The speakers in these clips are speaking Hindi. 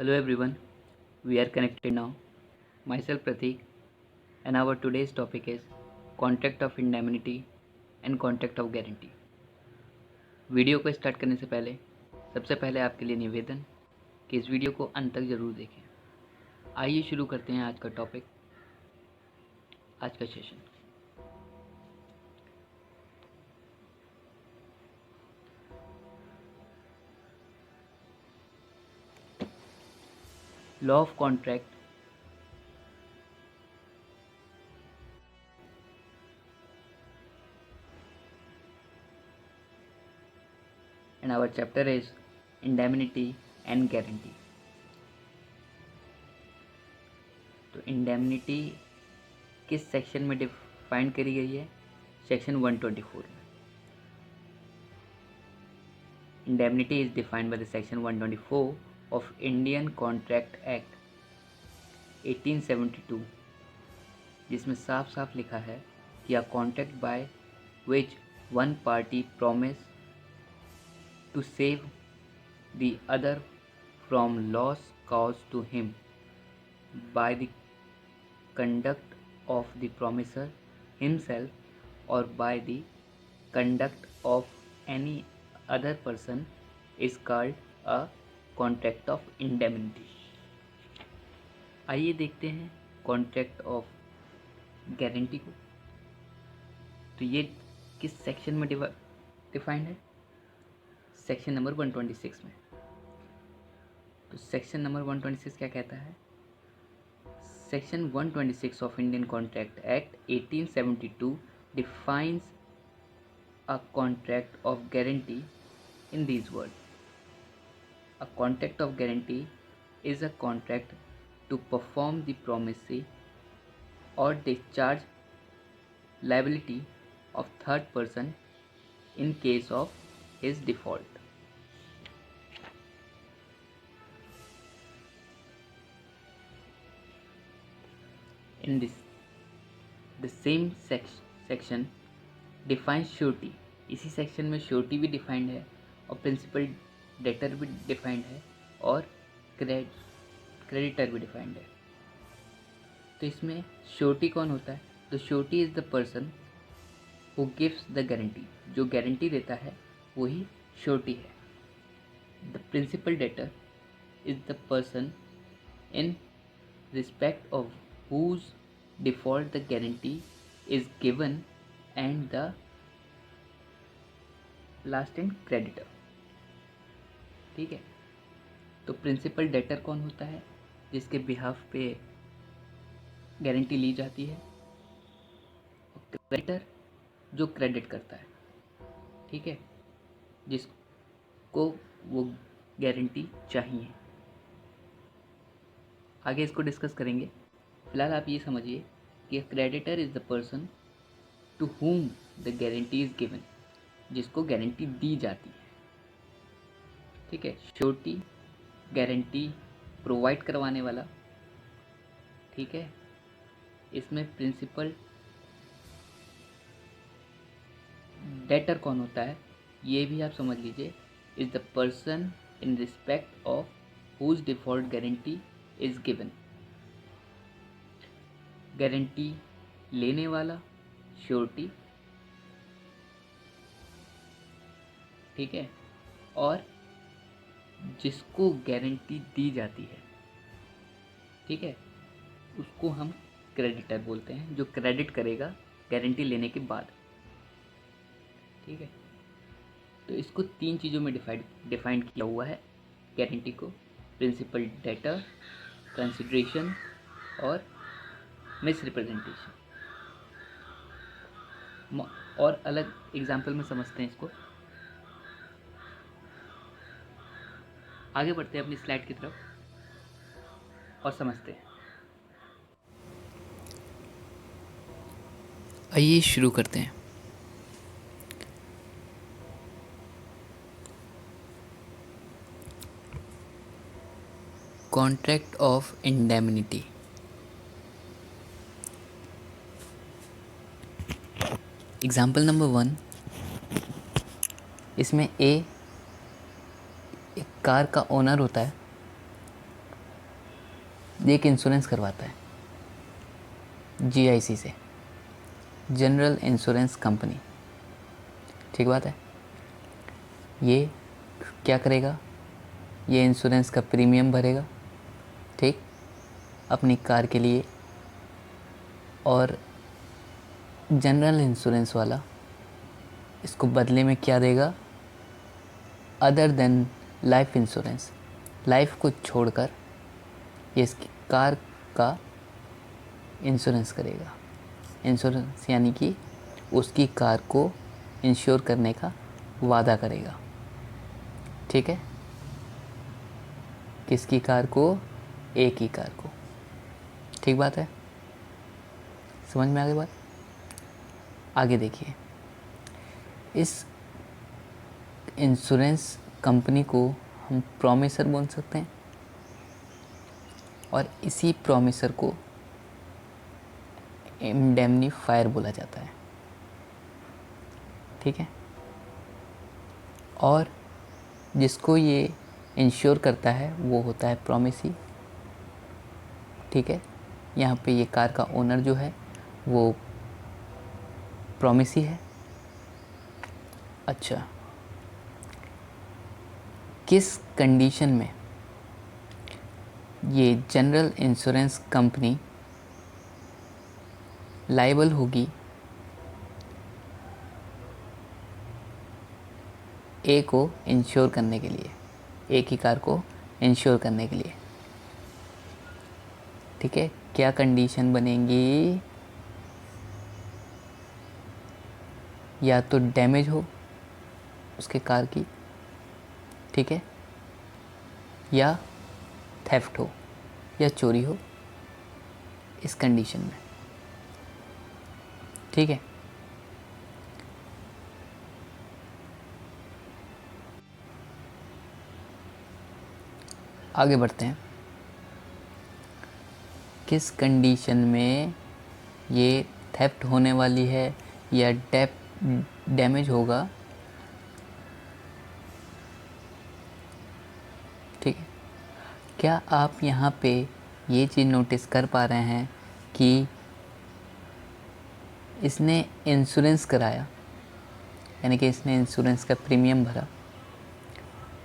Hello everyone, we are connected now. Myself Pratik, and our today's topic is contract of indemnity and contract of guarantee. Video को स्टार्ट करने से पहले सबसे पहले आपके लिए निवेदन कि इस वीडियो को अंत तक ज़रूर देखें। आइए शुरू करते हैं आज का टॉपिक, आज का session. Law of contract and our chapter is indemnity and guarantee. तो indemnity किस सेक्शन में डिफाइन करी गई है? सेक्शन 124 में। Indemnity is defined by the section 124 of Indian Contract Act 1872, जिसमें साफ साफ लिखा है कि a contract by which one party promise to save the other from loss caused to him by the conduct of the promiser himself or by the conduct of any other person is called a contract of indemnity. आइए देखते हैं कॉन्ट्रैक्ट ऑफ गारंटी को। तो ये किस सेक्शन में डिफाइंड है? सेक्शन नंबर 126 में। तो सेक्शन नंबर 126 क्या कहता है? Section 126 of Indian contract act 1872 defines a contract of guarantee in these words. A contract of guarantee is a contract to perform the promise or discharge liability of third person in case of his default. In this, the same section defines surety. इसी सेक्शन में श्योरिटी भी डिफाइंड है और प्रिंसिपल डेटर भी डिफाइंड है और क्रेडिटर भी डिफाइंड है। तो इसमें श्योरिटी कौन होता है? तो surety is the person who gives the guarantee. जो गारंटी देता है वही श्योरिटी है। The principal debtor is the person in respect of whose default the guarantee is given and the last and creditor। ठीक है, तो प्रिंसिपल डेटर कौन होता है? जिसके बिहाफ पे गारंटी ली जाती है। और क्रेडिटर जो क्रेडिट करता है, ठीक है, जिसको वो गारंटी चाहिए। आगे इसको डिस्कस करेंगे। फिलहाल आप ये समझिए कि creditor is the person to whom the guarantee is given, जिसको गारंटी दी जाती है। ठीक है, श्योरिटी गारंटी प्रोवाइड करवाने वाला। ठीक है, इसमें प्रिंसिपल डेटर कौन होता है ये भी आप समझ लीजिए। Is the person in respect of whose default guarantee is given. Guarantee लेने वाला श्योरिटी, ठीक है, और जिसको गारंटी दी जाती है, ठीक है, उसको हम क्रेडिटर बोलते हैं, जो क्रेडिट करेगा गारंटी लेने के बाद। ठीक है, तो इसको तीन चीज़ों में डिफाइंड किया हुआ है गारंटी को: प्रिंसिपल डेटर, कंसिडरेशन और मिस रिप्रेजेंटेशन। और अलग एग्जाम्पल में समझते हैं इसको। आगे बढ़ते हैं अपनी स्लाइड की तरफ और समझते हैं। आइए शुरू करते हैं। Contract of indemnity. Example number 1, इसमें एक कार का ओनर होता है ये एक इंश्योरेंस करवाता है जीआईसी से, जनरल इंश्योरेंस कंपनी। ठीक बात है। ये क्या करेगा, ये इंश्योरेंस का प्रीमियम भरेगा, ठीक, अपनी कार के लिए, और जनरल इंश्योरेंस वाला इसको बदले में क्या देगा, other than life insurance, life को छोड़कर ये इसकी कार का इंश्योरेंस करेगा। इंश्योरेंस यानी कि उसकी कार को इंश्योर करने का वादा करेगा। ठीक है, किसकी कार को, एक ही कार को। ठीक बात है, समझ में आ गई बात। आगे देखिए, इस इंश्योरेंस कंपनी को हम प्रॉमिसर बोल सकते हैं, और इसी प्रॉमिसर को इंडेमनीफायर बोला जाता है। ठीक है, और जिसको ये इंश्योर करता है वो होता है प्रॉमिसी। ठीक है, यहाँ पे ये कार का ओनर जो है वो प्रॉमिसी है। अच्छा, किस कंडीशन में ये जनरल इंश्योरेंस कंपनी लायबल होगी ए को इंश्योर करने के लिए, ए की कार को इंश्योर करने के लिए? ठीक है, क्या कंडीशन बनेगी, या तो डैमेज हो उसके कार की, ठीक है, या थेफ्ट हो, या चोरी हो, इस कंडीशन में। ठीक है, आगे बढ़ते हैं। किस कंडीशन में ये थेफ्ट होने वाली है या डैमेज होगा? ठीक है, क्या आप यहाँ पे ये चीज़ नोटिस कर पा रहे हैं कि इसने इंश्योरेंस कराया, यानी कि इसने इंश्योरेंस का प्रीमियम भरा,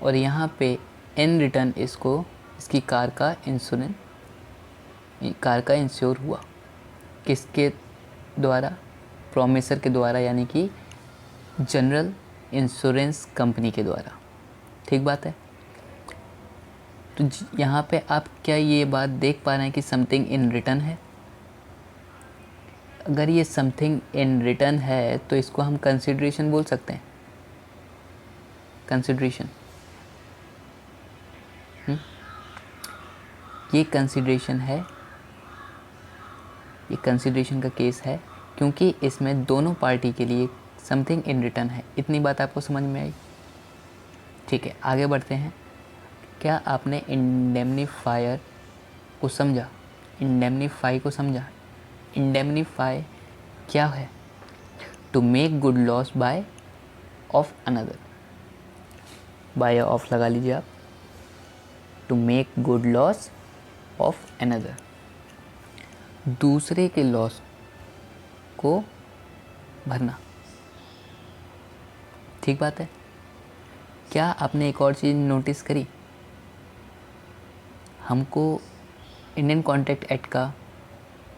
और यहाँ पे इन रिटर्न इसको इसकी कार का इंश्योर हुआ। किसके द्वारा? प्रॉमिसर के द्वारा, यानी कि जनरल इंश्योरेंस कंपनी के द्वारा। ठीक बात है। तो यहाँ पे आप क्या ये बात देख पा रहे हैं कि समथिंग इन रिटर्न है? अगर ये समथिंग इन रिटर्न है तो इसको हम कंसिडरेशन बोल सकते हैं। कंसिडरेशन, ये कंसिडरेशन है, ये कंसिडरेशन का केस है, क्योंकि इसमें दोनों पार्टी के लिए समथिंग इन रिटर्न है। इतनी बात आपको समझ में आई? ठीक है, आगे बढ़ते हैं। क्या आपने इंडेमनीफायर को समझा? इंडेमनीफाई को समझा? इंडेमनीफाई क्या है? To make good loss by of another. By of लगा लीजिए आप। To make good loss of another, दूसरे के लॉस को भरना। ठीक बात है। क्या आपने एक और चीज़ नोटिस करी? हमको इंडियन कॉन्ट्रैक्ट एक्ट का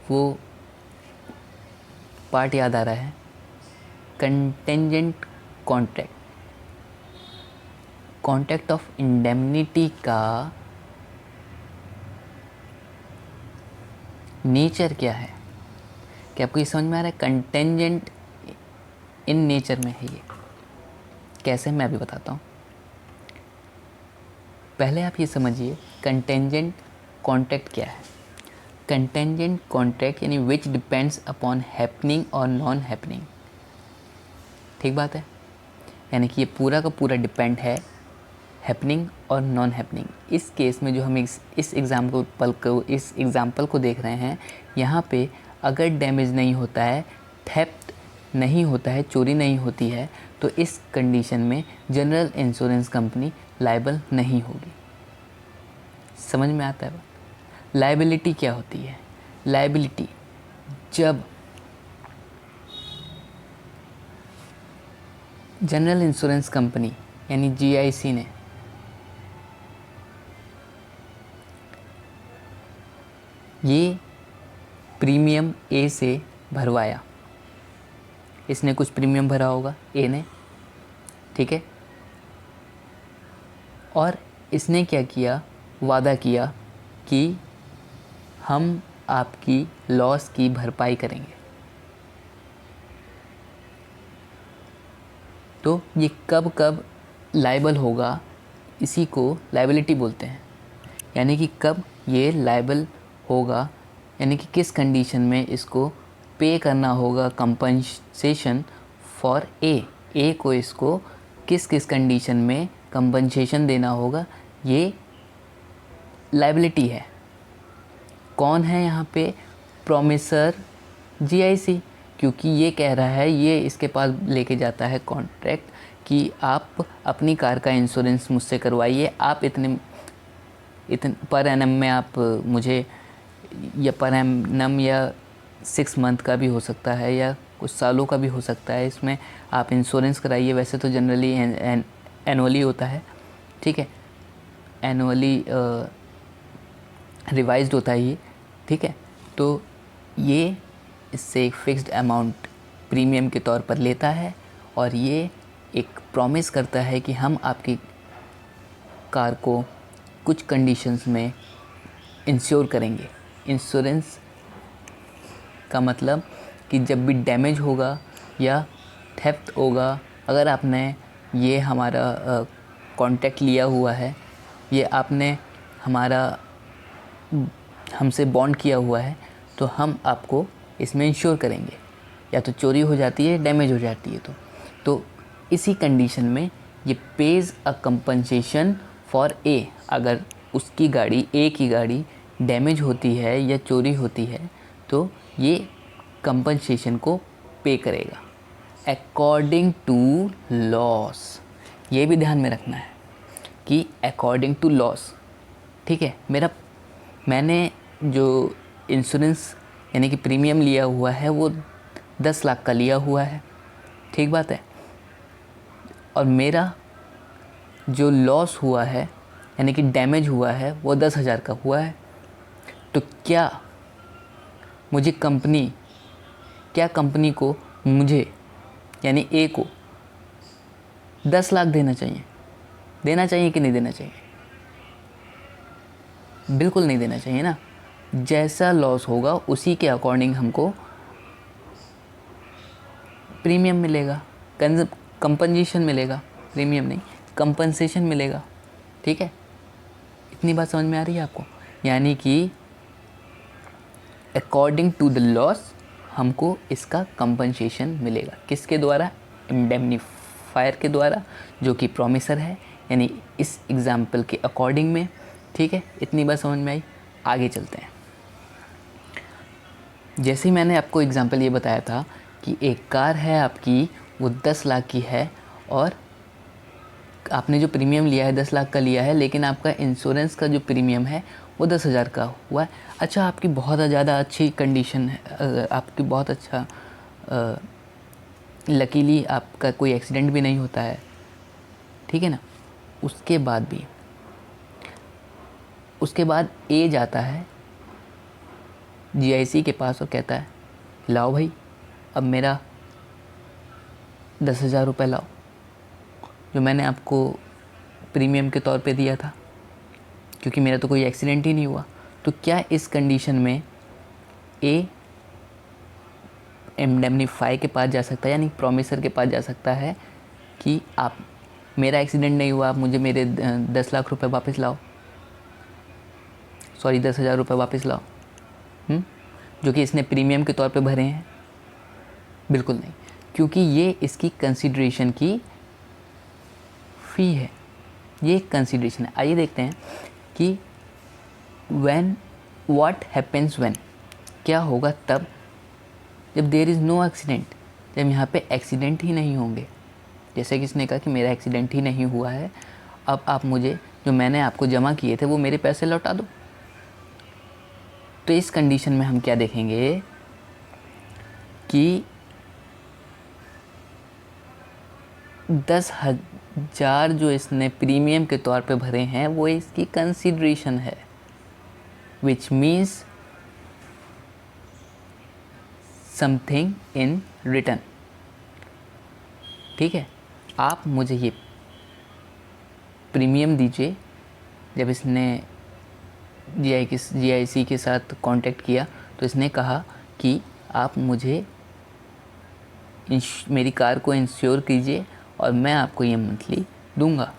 वो पार्ट याद आ रहा है, contingent contract. Contract of indemnity का नेचर क्या है? क्या आपको ये समझ में आ रहा है? कंटेंजेंट इन नेचर में है ये। कैसे, मैं अभी बताता हूँ। पहले आप ये समझिए कंटेंजेंट कॉन्ट्रैक्ट क्या है। कंटेंजेंट कॉन्ट्रैक्ट यानी विच डिपेंड्स अपॉन हैपनिंग और नॉन हैपनिंग। ठीक बात है, यानी कि ये पूरा का पूरा डिपेंड है हैपनिंग और नॉन हैपनिंग। इस केस में जो हम इस एग्जाम्पल को देख रहे हैं, यहाँ पे अगर डैमेज नहीं होता है, थेफ्ट नहीं होता है, चोरी नहीं होती है, तो इस कंडीशन में जनरल इंश्योरेंस कंपनी लायबल नहीं होगी। समझ में आता है? लायबिलिटी क्या होती है? लायबिलिटी, जब जनरल इंश्योरेंस कंपनी यानी जीआईसी ने ये प्रीमियम ए से भरवाया, इसने कुछ प्रीमियम भरा होगा ए ने, ठीक है, और इसने क्या किया, वादा किया कि हम आपकी लॉस की भरपाई करेंगे। तो ये कब कब लायबल होगा, इसी को लायबिलिटी बोलते हैं। यानी कि कब ये लायबल होगा, यानी कि किस कंडीशन में इसको पे करना होगा कंपनसेशन फॉर ए को इसको किस किस कंडीशन में कंपनसेशन देना होगा, ये लायबिलिटी है। कौन है यहाँ पे? प्रॉमिसर जीआईसी, क्योंकि ये कह रहा है, ये इसके पास लेके जाता है कॉन्ट्रैक्ट कि आप अपनी कार का इंश्योरेंस मुझसे करवाइए, आप इतने पर एनम में आप मुझे, या पर एनम या 6 मंथ का भी हो सकता है या कुछ सालों का भी हो सकता है, इसमें आप इंश्योरेंस कराइए। वैसे तो जनरली एनुअली होता है, ठीक है, एनुअली रिवाइज्ड होता है ये, ठीक है। तो ये इससे एक फ़िक्स्ड अमाउंट प्रीमियम के तौर पर लेता है और ये एक प्रॉमिस करता है कि हम आपकी कार को कुछ कंडीशंस में इंश्योर करेंगे। इंश्योरेंस का मतलब कि जब भी डैमेज होगा या थेफ्ट होगा, अगर आपने ये हमारा कॉन्ट्रैक्ट लिया हुआ है, ये आपने हमारा हमसे बॉन्ड किया हुआ है, तो हम आपको इसमें इंश्योर करेंगे। या तो चोरी हो जाती है, डैमेज हो जाती है, तो इसी कंडीशन में ये pays a compensation for A. अगर उसकी गाड़ी, ए की गाड़ी डैमेज होती है या चोरी होती है, तो ये कंपनसेशन को पे करेगा अकॉर्डिंग टू लॉस। ये भी ध्यान में रखना है कि अकॉर्डिंग टू लॉस, ठीक है। मैंने जो इंश्योरेंस यानी कि प्रीमियम लिया हुआ है वो 10 लाख का लिया हुआ है, ठीक बात है, और मेरा जो लॉस हुआ है यानी कि डैमेज हुआ है वो 10,000 का हुआ है। तो क्या कंपनी को मुझे यानी ए को 10 लाख देना चाहिए कि नहीं देना चाहिए? बिल्कुल नहीं देना चाहिए ना। जैसा लॉस होगा उसी के अकॉर्डिंग हमको प्रीमियम मिलेगा, कंपनसेशन मिलेगा, प्रीमियम नहीं कंपनसेशन मिलेगा, ठीक है। इतनी बात समझ में आ रही है आपको? यानी कि अकॉर्डिंग टू द लॉस हमको इसका कंपनसेशन मिलेगा। किसके द्वारा? इंडेमनीफायर के द्वारा, जो कि प्रॉमिसर है, यानी इस एग्जाम्पल के अकॉर्डिंग में, ठीक है। इतनी बात समझ में आई? आगे चलते हैं। जैसे ही मैंने आपको एग्जाम्पल ये बताया था कि एक कार है आपकी, वो 10 लाख की है और आपने जो प्रीमियम लिया है 10 लाख का लिया है, लेकिन आपका इंश्योरेंस का जो प्रीमियम है वो 10,000 का हुआ है। अच्छा, आपकी बहुत ज़्यादा अच्छी कंडीशन है, आपकी बहुत अच्छा लकीली आपका कोई एक्सीडेंट भी नहीं होता है, ठीक है ना। उसके बाद ए जाता है जीआईसी के पास और कहता है, लाओ भाई, अब मेरा 10,000 रुपये लाओ जो मैंने आपको प्रीमियम के तौर पे दिया था, क्योंकि मेरा तो कोई एक्सीडेंट ही नहीं हुआ। तो क्या इस कंडीशन में ए इंडेमनीफाई के पास जा सकता है, यानी प्रॉमिसर के पास जा सकता है कि आप, मेरा एक्सीडेंट नहीं हुआ, आप मुझे मेरे 10 लाख रुपए वापस लाओ, सॉरी 10,000 रुपये वापस लाओ, जो कि इसने प्रीमियम के तौर पे भरे हैं? बिल्कुल नहीं, क्योंकि ये इसकी कंसिडरेशन की फ़ी है, ये कंसिडरेशन है। आइए देखते हैं कि व्हाट हैपेंस व्हेन, क्या होगा तब जब देयर इज़ नो एक्सीडेंट, जब यहाँ पे एक्सीडेंट ही नहीं होंगे। जैसे कि इसने कहा कि मेरा एक्सीडेंट ही नहीं हुआ है, अब आप मुझे जो मैंने आपको जमा किए थे वो मेरे पैसे लौटा दो। तो इस कंडीशन में हम क्या देखेंगे कि 10,000 जो इसने प्रीमियम के तौर पे भरे हैं वो इसकी कंसिडरेशन है, which means something in return. ठीक है, आप मुझे ये प्रीमियम दीजिए। जब इसने GIC के साथ कांटेक्ट किया तो इसने कहा कि आप मुझे मेरी कार को इंश्योर कीजिए और मैं आपको ये मंथली दूंगा।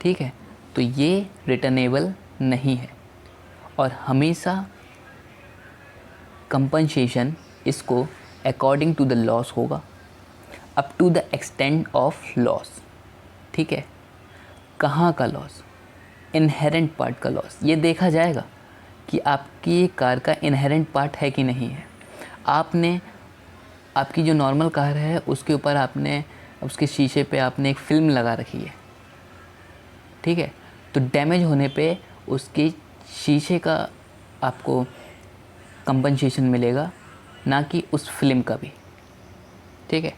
ठीक है, तो ये रिटर्नेबल नहीं है और हमेशा कंपनसेशन इसको अकॉर्डिंग टू द लॉस होगा, up to the extent of loss. ठीक है, कहाँ का लॉस? इनहेरेंट पार्ट का लॉस। ये देखा जाएगा कि आपकी कार का इनहेरेंट पार्ट है कि नहीं है। आपकी जो नॉर्मल कार है उसके ऊपर आपने उसके शीशे पे आपने एक फ़िल्म लगा रखी है। ठीक है, तो डैमेज होने पे उसके शीशे का आपको कंपनसेशन मिलेगा, ना कि उस फिल्म का भी। ठीक है,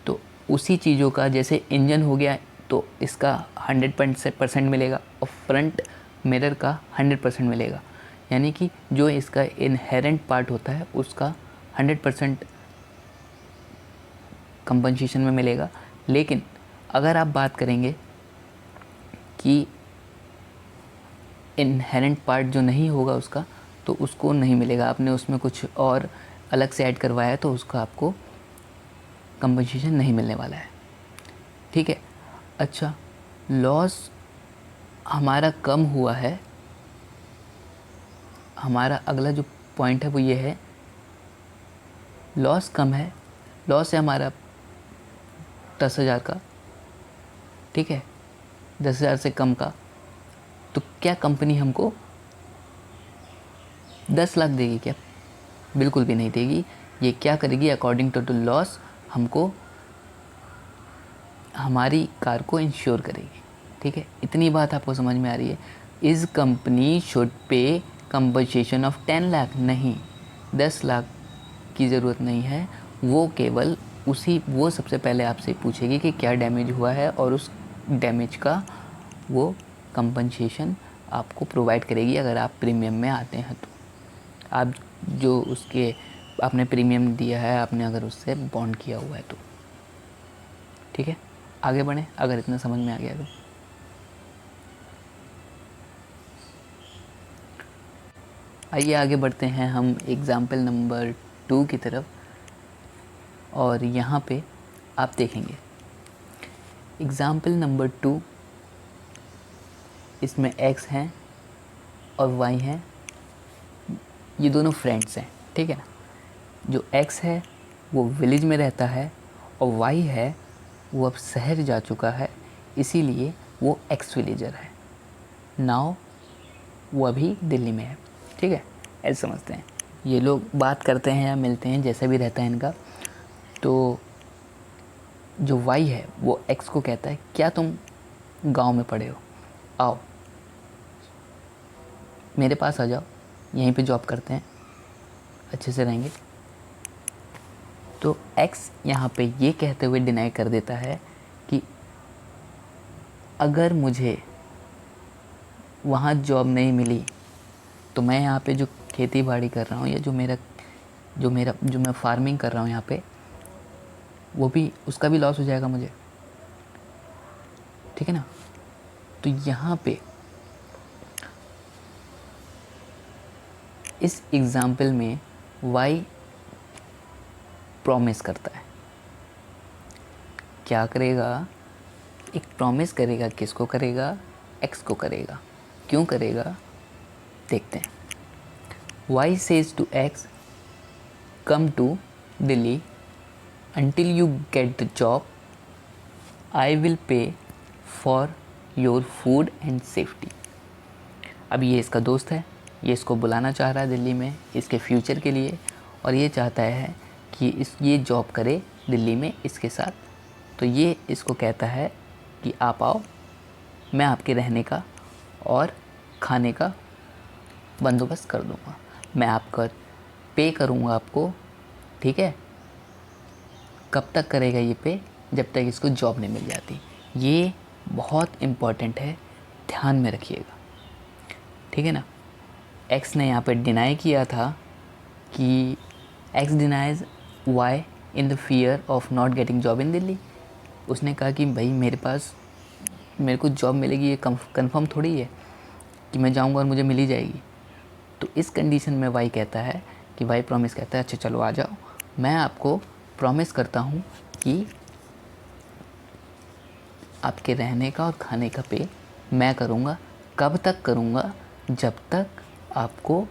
तो उसी चीज़ों का जैसे इंजन हो गया तो इसका 100% मिलेगा और फ्रंट मिरर का 100% मिलेगा। यानी कि जो इसका इनहेरेंट पार्ट होता है उसका 100% कंपनसेशन में मिलेगा। लेकिन अगर आप बात करेंगे कि इनहेरेंट पार्ट जो नहीं होगा उसका, तो उसको नहीं मिलेगा। आपने उसमें कुछ और अलग से ऐड करवाया है तो उसका आपको कंपनसेशन नहीं मिलने वाला है। ठीक है, अच्छा, लॉस हमारा कम हुआ है। हमारा अगला जो पॉइंट है वो ये है, लॉस कम है। लॉस है हमारा 10,000 का। ठीक है, 10,000 से कम का। तो क्या कंपनी हमको 10 लाख देगी क्या? बिल्कुल भी नहीं देगी। ये क्या करेगी, अकॉर्डिंग टू द लॉस हमको हमारी कार को इंश्योर करेगी। ठीक है, इतनी बात आपको समझ में आ रही है। इस company should pay compensation of 10 lakh, नहीं 10 लाख की ज़रूरत नहीं है। वो केवल वो सबसे पहले आपसे पूछेगी कि क्या डैमेज हुआ है और उस डैमेज का वो कंपनसेशन आपको प्रोवाइड करेगी अगर आप प्रीमियम में आते हैं तो। आप जो उसके आपने प्रीमियम दिया है, आपने अगर उससे बॉन्ड किया हुआ है तो। ठीक है, आगे बढ़ें अगर इतना समझ में आ गया तो। आइए आगे बढ़ते हैं हम एग्ज़ाम्पल नंबर 2 की तरफ। और यहाँ पे आप देखेंगे एग्ज़ाम्पल नंबर 2, इसमें X हैं और Y हैं। ये दोनों फ्रेंड्स हैं। ठीक है ना, जो X है वो विलेज में रहता है और Y है वो अब शहर जा चुका है, इसीलिए वो एक्स विलेजर है। नाउ वो अभी दिल्ली में है। ठीक है, ऐसे समझते हैं। ये लोग बात करते हैं या मिलते हैं, जैसा भी रहता है इनका। तो जो Y है वो X को कहता है, क्या तुम गांव में पड़े हो, आओ मेरे पास आ जाओ, यहीं पे जॉब करते हैं, अच्छे से रहेंगे। तो X यहाँ पे ये कहते हुए डिनाई कर देता है कि अगर मुझे वहाँ जॉब नहीं मिली तो मैं यहाँ पे जो खेती बाड़ी कर रहा हूँ या जो मैं फार्मिंग कर रहा हूँ यहाँ पे, वो भी उसका भी लॉस हो जाएगा मुझे। ठीक है ना, तो यहाँ पे इस एग्ज़ाम्पल में Y प्रॉमिस करता है। क्या करेगा? एक प्रॉमिस करेगा। किसको करेगा? X को करेगा। क्यों करेगा देखते हैं। Y says to X, come to Delhi until you get the job. I will pay for your food and safety. अब ये इसका दोस्त है, ये इसको बुलाना चाह रहा है दिल्ली में इसके फ्यूचर के लिए, और ये चाहता है कि ये जॉब करे दिल्ली में इसके साथ। तो ये इसको कहता है कि आप आओ, मैं आपके रहने का और खाने का बंदोबस्त कर दूंगा, मैं आपका पे करूंगा आपको, ठीक है। कब तक करेगा ये पे? जब तक इसको जॉब नहीं मिल जाती। ये बहुत इम्पॉर्टेंट है, ध्यान में रखिएगा, ठीक है ना। एक्स ने यहाँ पे डिनाई किया था कि X denies Y in the fear of not getting job in Delhi. उसने कहा कि भाई मेरे को जॉब मिलेगी, ये कंफर्म थोड़ी है कि मैं जाऊंगा और मुझे मिल ही जाएगी। तो इस कंडीशन में वाई कहता है कि वाई प्रॉमिस कहता है अच्छा चलो आ जाओ, मैं आपको प्रॉमिस करता हूँ कि आपके रहने का और खाने का पे मैं करूँगा। कब तक करूँगा? जब तक आपको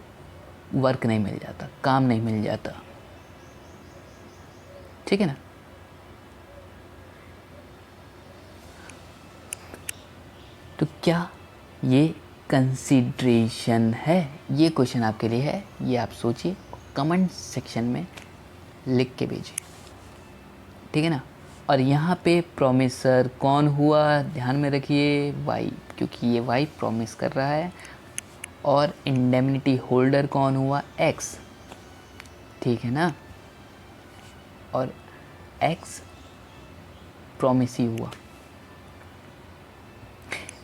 वर्क नहीं मिल जाता, काम नहीं मिल जाता, ठीक है ना। तो क्या ये कंसीडरेशन है? ये क्वेश्चन आपके लिए है, ये आप सोचिए, कमेंट सेक्शन में लिख के भेजिए, ठीक है ना। और यहाँ पे प्रॉमिसर कौन हुआ? ध्यान में रखिए वाई, क्योंकि ये वाई प्रॉमिस कर रहा है। और इंडेमनिटी होल्डर कौन हुआ? एक्स, ठीक है ना। और एक्स प्रॉमिसी हुआ,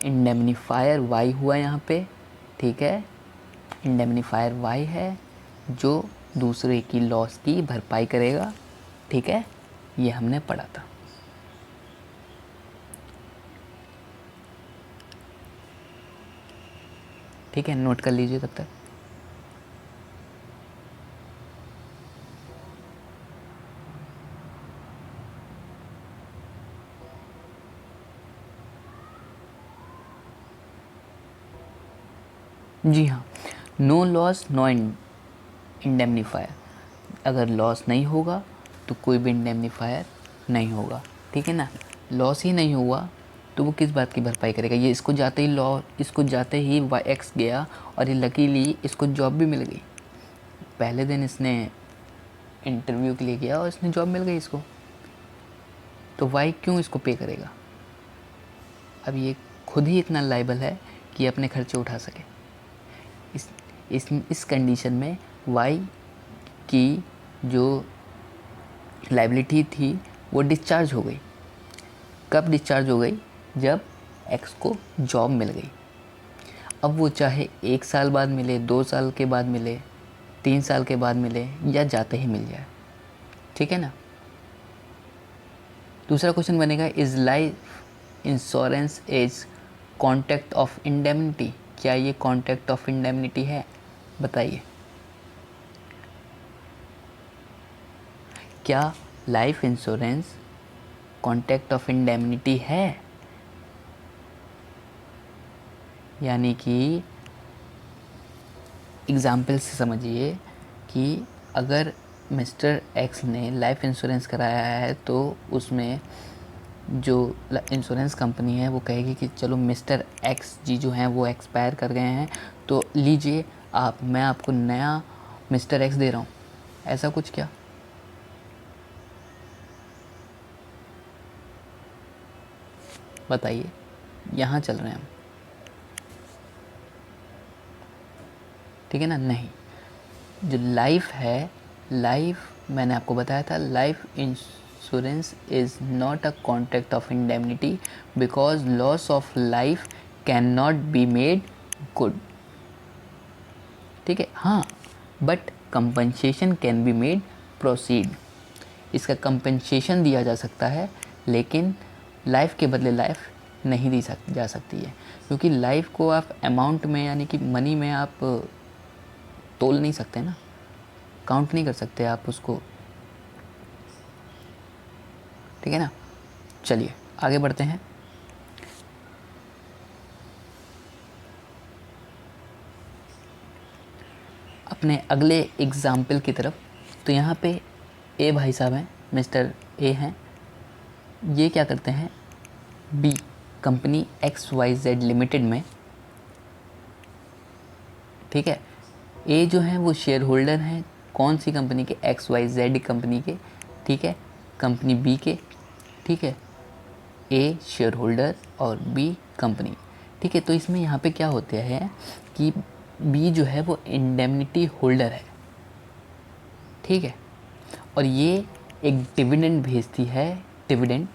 इंडेमनीफायर वाई हुआ यहाँ पे, ठीक है। इंडेमनीफायर वाई है जो दूसरे की लॉस की भरपाई करेगा, ठीक है। ये हमने पढ़ा था, ठीक है। नोट कर लीजिए तब तक। जी हाँ, नो लॉस नो इंडेमनीफायर। अगर लॉस नहीं होगा तो कोई भी इंडेमनीफायर नहीं होगा, ठीक है ना। लॉस ही नहीं हुआ तो वो किस बात की भरपाई करेगा? ये इसको जाते ही वाई एक्स गया और ये लकीली इसको जॉब भी मिल गई। पहले दिन इसने इंटरव्यू के लिए गया और इसने जॉब मिल गई इसको, तो वाई क्यों इसको पे करेगा? अब ये खुद ही इतना लायबल है कि अपने खर्चे उठा सके। इस कंडीशन में वाई की जो लायबिलिटी थी वो डिस्चार्ज हो गई। कब डिस्चार्ज हो गई? जब एक्स को जॉब मिल गई। अब वो चाहे 1 साल बाद मिले, 2 साल के बाद मिले, 3 साल के बाद मिले, या जाते ही मिल जाए, ठीक है ना। दूसरा क्वेश्चन बनेगा, is life insurance as contract of indemnity? क्या ये कॉन्ट्रैक्ट ऑफ इंडेमनिटी है? बताइए, क्या life insurance contract of indemnity है? यानी कि एग्जाम्पल से समझिए कि अगर मिस्टर एक्स ने लाइफ इंश्योरेंस कराया है तो उसमें जो इंश्योरेंस कंपनी है वो कहेगी कि चलो मिस्टर एक्स जी जो हैं वो एक्सपायर कर गए हैं, तो लीजिए मैं आपको नया मिस्टर एक्स दे रहा हूँ। ऐसा कुछ क्या? बताइए, यहाँ चल रहे हैं हम, ठीक है ना। नहीं, जो लाइफ है, लाइफ मैंने आपको बताया था, life insurance is not a contract of indemnity because loss of life can not be made good, ठीक है। हाँ, but compensation can be made proceed. इसका कंपनसेशन दिया जा सकता है, लेकिन लाइफ के बदले लाइफ नहीं दी जा सकती है, क्योंकि लाइफ को आप अमाउंट में यानी कि मनी में आप तोल नहीं सकते ना, काउंट नहीं कर सकते आप उसको, ठीक है ना। चलिए आगे बढ़ते हैं। अपने अगले एग्जाम्पल की तरफ। तो यहाँ पे ए भाई साहब हैं, मिस्टर ए हैं, ये क्या करते हैं, बी कंपनी XYZ लिमिटेड में, ठीक है। ए जो हैं वो शेयर होल्डर हैं कौन सी कंपनी के? XYZ कंपनी के, ठीक है, कंपनी बी के, ठीक है। ए शेयर होल्डर और बी कंपनी, ठीक है। तो इसमें यहाँ पे क्या होता है कि बी जो है वो इंडेमनिटी होल्डर है, ठीक है, और ये एक डिविडेंड भेजती है, डिविडेंड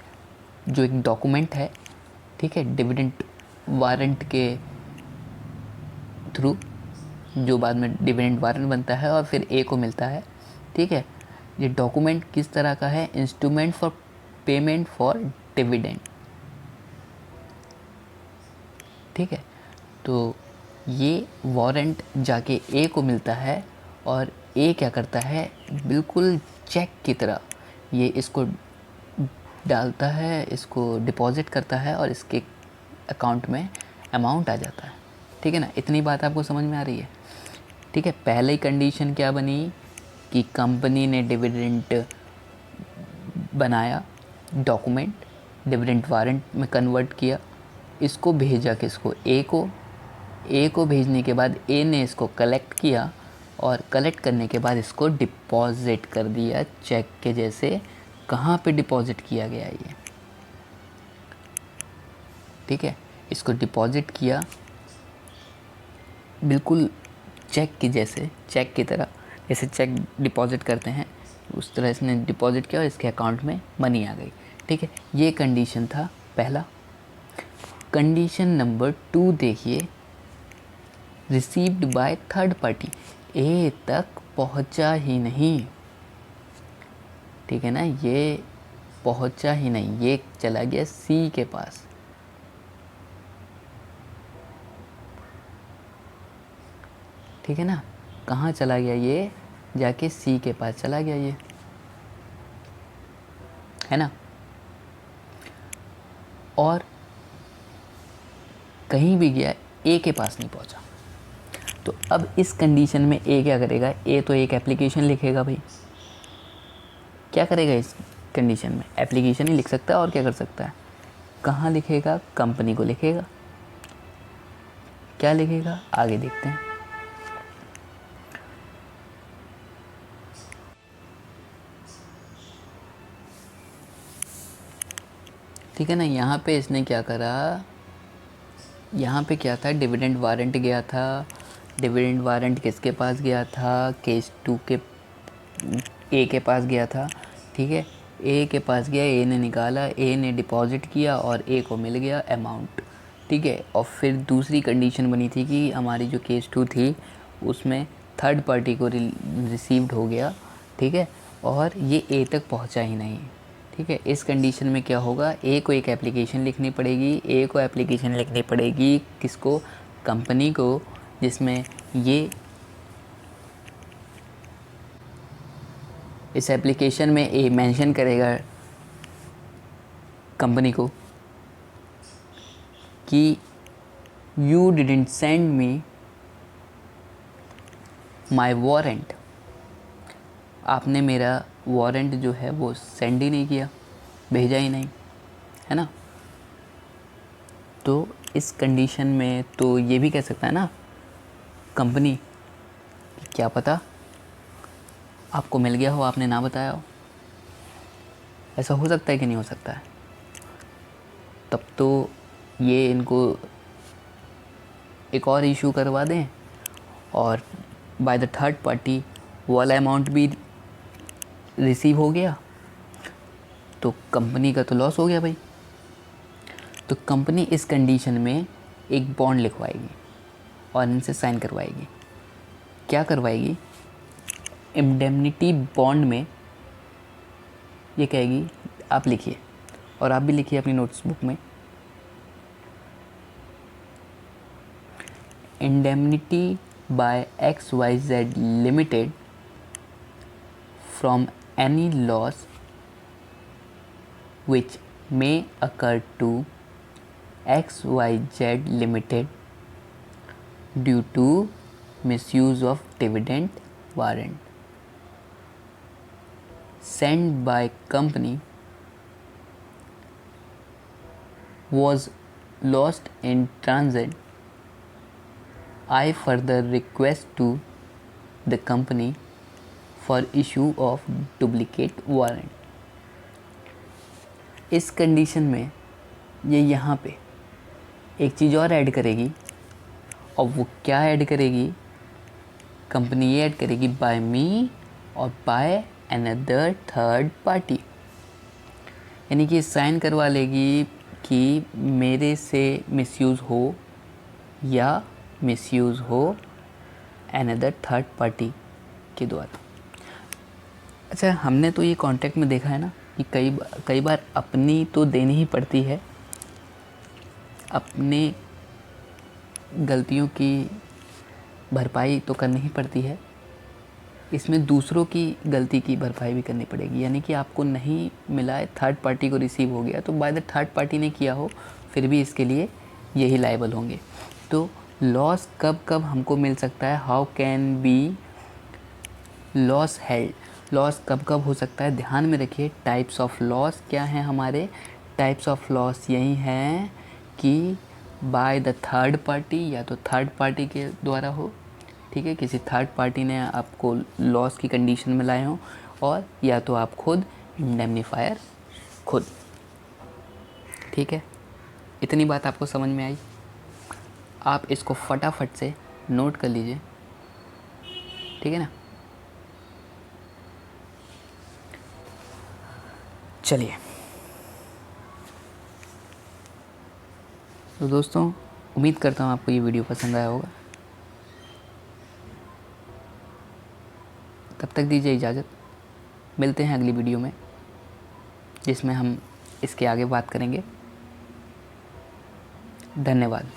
जो एक डॉक्यूमेंट है, ठीक है, डिविडेंड वारंट के थ्रू, जो बाद में डिविडेंड वारंट बनता है और फिर ए को मिलता है, ठीक है। ये डॉक्यूमेंट किस तरह का है? Instrument for payment for dividend, ठीक है। तो ये वारंट जाके ए को मिलता है और ए क्या करता है, बिल्कुल चेक की तरह ये इसको डालता है, इसको डिपॉजिट करता है और इसके अकाउंट में अमाउंट आ जाता है, ठीक है ना। इतनी बात आपको समझ में आ रही है, ठीक है। पहले ही कंडीशन क्या बनी कि कंपनी ने डिविडेंड बनाया, डॉक्यूमेंट डिविडेंड वारंट में कन्वर्ट किया, इसको भेजा किसको? ए को। ए को भेजने के बाद ए ने इसको कलेक्ट किया और कलेक्ट करने के बाद इसको डिपॉजिट कर दिया चेक के जैसे। कहाँ पे डिपॉजिट किया गया ये? ठीक है, इसको डिपॉजिट किया बिल्कुल चेक की जैसे, चेक की तरह, जैसे चेक डिपॉजिट करते हैं उस तरह इसने डिपॉजिट किया और इसके अकाउंट में मनी आ गई, ठीक है। ये कंडीशन था पहला। कंडीशन नंबर 2 देखिए, रिसीव्ड बाय थर्ड पार्टी, ए तक पहुंचा ही नहीं, ठीक है ना, ये पहुंचा ही नहीं, ये चला गया सी के पास, ठीक है ना। कहाँ चला गया? ये जाके सी के पास चला गया, ये है ना। और कहीं भी गया, ए के पास नहीं पहुंचा। तो अब इस कंडीशन में ए क्या करेगा? ए तो एक एप्लीकेशन लिखेगा भाई। क्या करेगा इस कंडीशन में? एप्लीकेशन ही लिख सकता है और क्या कर सकता है? कहाँ लिखेगा? कंपनी को लिखेगा। क्या लिखेगा? आगे देखते हैं। ठीक है ना, यहाँ पे इसने क्या करा, यहाँ पे क्या था, डिविडेंड वारंट गया था। डिविडेंड वारंट किसके पास गया था? केस 2 के ए के पास गया था, ठीक है। ए के पास गया, ए ने निकाला, ए ने डिपॉजिट किया और ए को मिल गया अमाउंट, ठीक है। और फिर दूसरी कंडीशन बनी थी कि हमारी जो केस 2 थी उसमें थर्ड पार्टी को रिसीव्ड हो गया, ठीक है, और ये ए तक पहुंचा ही नहीं, ठीक है। इस कंडीशन में क्या होगा? ए को एक एप्लीकेशन लिखनी पड़ेगी, ए को एप्लीकेशन लिखनी पड़ेगी किसको? कंपनी को, जिसमें ये इस एप्लीकेशन में ए मेंशन करेगा कंपनी को कि you didn't send me my warrant, आपने मेरा वारंट जो है वो सेंड ही नहीं किया, भेजा ही नहीं, है ना। तो इस कंडीशन में तो ये भी कह सकता है ना कंपनी, क्या पता आपको मिल गया हो, आपने ना बताया हो। ऐसा हो सकता है कि नहीं हो सकता है? तब तो ये इनको एक और इशू करवा दें और बाय द थर्ड पार्टी वो वाला अमाउंट भी रिसीव हो गया, तो कंपनी का तो लॉस हो गया भाई। तो कंपनी इस कंडीशन में एक बॉन्ड लिखवाएगी और इनसे साइन करवाएगी। क्या करवाएगी? इंडेमनिटी बॉन्ड में ये कहेगी, आप लिखिए और आप भी लिखिए अपनी नोट्स बुक में, indemnity by XYZ limited from any loss which may occur to XYZ Limited due to misuse of dividend warrant sent by company was lost in transit. I further request to the company for issue of duplicate warrant. इस कंडीशन में ये यहाँ पे एक चीज़ और ऐड करेगी और वो क्या ऐड करेगी, कंपनी ये ऐड करेगी बाय मी और बाय अनदर थर्ड पार्टी, यानी कि साइन करवा लेगी कि मेरे से मिसयूज़ हो या मिसयूज़ हो अनदर थर्ड पार्टी के द्वारा। अच्छा, हमने तो ये कॉन्ट्रैक्ट में देखा है ना कि कई बार अपनी तो देनी ही पड़ती है, अपने गलतियों की भरपाई तो करनी ही पड़ती है, इसमें दूसरों की गलती की भरपाई भी करनी पड़ेगी। यानी कि आपको नहीं मिला है, थर्ड पार्टी को रिसीव हो गया, तो बाय द थर्ड पार्टी ने किया हो, फिर भी इसके लिए यही लायबल होंगे। तो लॉस कब कब हमको मिल सकता है, how can be loss held, loss कब कब हो सकता है, ध्यान में रखिए। टाइप्स ऑफ लॉस क्या हैं हमारे, टाइप्स ऑफ लॉस यही हैं कि बाय द थर्ड पार्टी, या तो थर्ड पार्टी के द्वारा हो, ठीक है, किसी थर्ड पार्टी ने आपको लॉस की कंडीशन में लाए हों, और या तो आप खुद इंडेमनीफायर खुद। ठीक है, इतनी बात आपको समझ में आई, आप इसको फटाफट से नोट कर लीजिए, ठीक है ना। चलिए, तो दोस्तों उम्मीद करता हूँ आपको ये वीडियो पसंद आया होगा। तब तक दीजिए इजाज़त, मिलते हैं अगली वीडियो में जिसमें हम इसके आगे बात करेंगे। धन्यवाद।